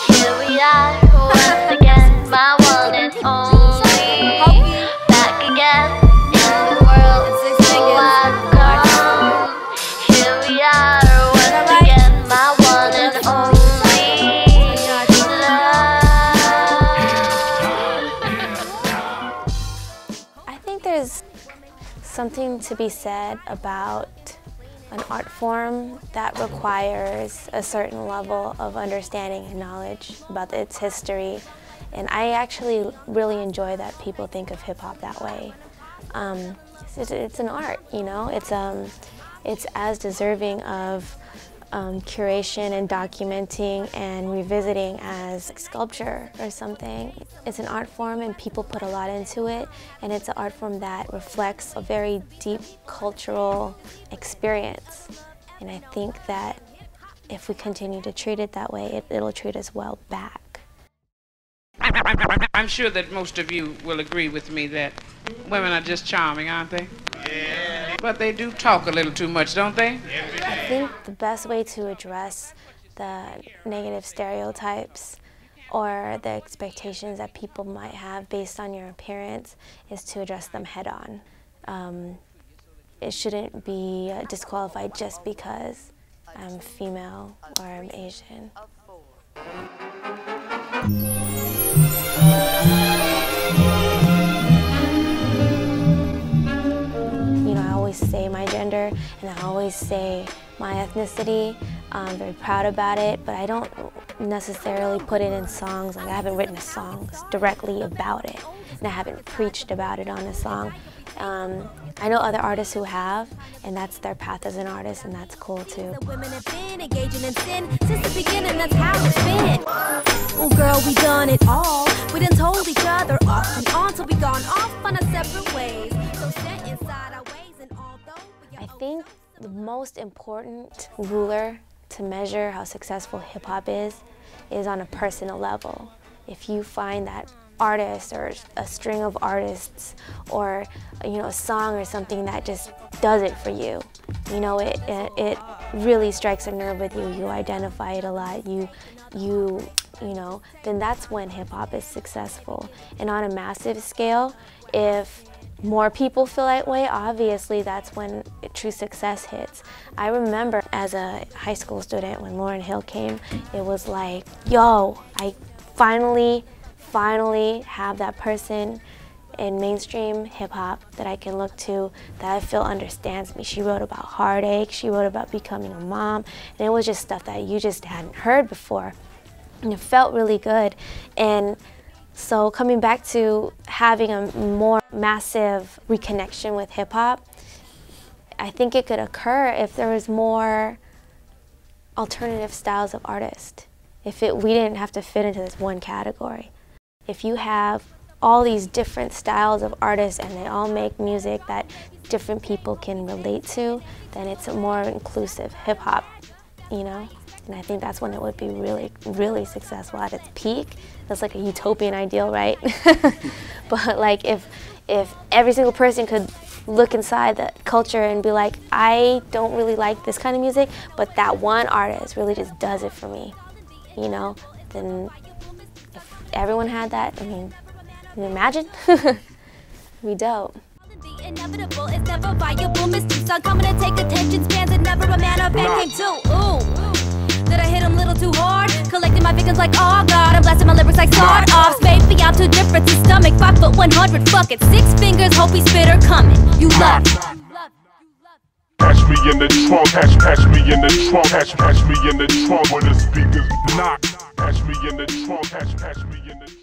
Here we are once again, my one and only. Back again in the world, so I've gone. Here we are once again, my one and only. Love. I think there's something to be said about an art form that requires a certain level of understanding and knowledge about its history. And I actually really enjoy that people think of hip-hop that way. It's an art, you know? It's as deserving of curation and documenting and revisiting as sculpture or something. It's an art form and people put a lot into it, and it's an art form that reflects a very deep cultural experience. And I think that if we continue to treat it that way, it'll treat us well back. I'm sure that most of you will agree with me that women are just charming, aren't they? Yeah. But they do talk a little too much, don't they? I think the best way to address the negative stereotypes or the expectations that people might have based on your appearance is to address them head on. It shouldn't be disqualified just because I'm female or I'm Asian. You know, I always say my gender and I always say my ethnicity. I'm very proud about it, but I don't necessarily put it in songs. Like, I haven't written a song directly about it, and I haven't preached about it on a song. I know other artists who have, and that's their path as an artist, and that's cool too. Women have been engaging in sin since the beginning, that's how it's been. Oh girl, we done it all. We done told each other off and on till we gone off on our separate ways. So set inside our ways, and although I think the most important ruler to measure how successful hip-hop is on a personal level. If you find that artist or a string of artists or, you know, a song or something that just does it for you, you know, it really strikes a nerve with you, you identify it a lot, you know, then that's when hip-hop is successful. And on a massive scale, if more people feel that way, obviously that's when true success hits. I remember as a high school student when Lauryn Hill came, it was like, yo, I finally have that person in mainstream hip-hop that I can look to, that I feel understands me. She wrote about heartache, she wrote about becoming a mom, and it was just stuff that you just hadn't heard before. And it felt really good. And so coming back to having a more massive reconnection with hip-hop, I think it could occur if there was more alternative styles of artists. If we didn't have to fit into this one category. If you have all these different styles of artists and they all make music that different people can relate to, then it's a more inclusive hip-hop, you know? And I think that's when it would be really, really successful at its peak. That's like a utopian ideal, right? But like if every single person could look inside the culture and be like, I don't really like this kind of music, but that one artist really just does it for me, you know? Then if everyone had that, I mean, can you imagine? It'd be dope. the inevitable is never viable. Mistakes are coming to take attention spans and never a man of fan came to. Ooh. Did I hit him a little too hard? Collecting my victims like, oh God, I'm blasting my lyrics like sawed off. Maybe I'm too different to stomach. 5'100", fuck it. 6 fingers, Hopie Spitta coming. You love it. Catch me in the trunk, catch me in the trunk, catch me in the trunk where the speakers knock. Catch me in the trunk, catch me in the trunk.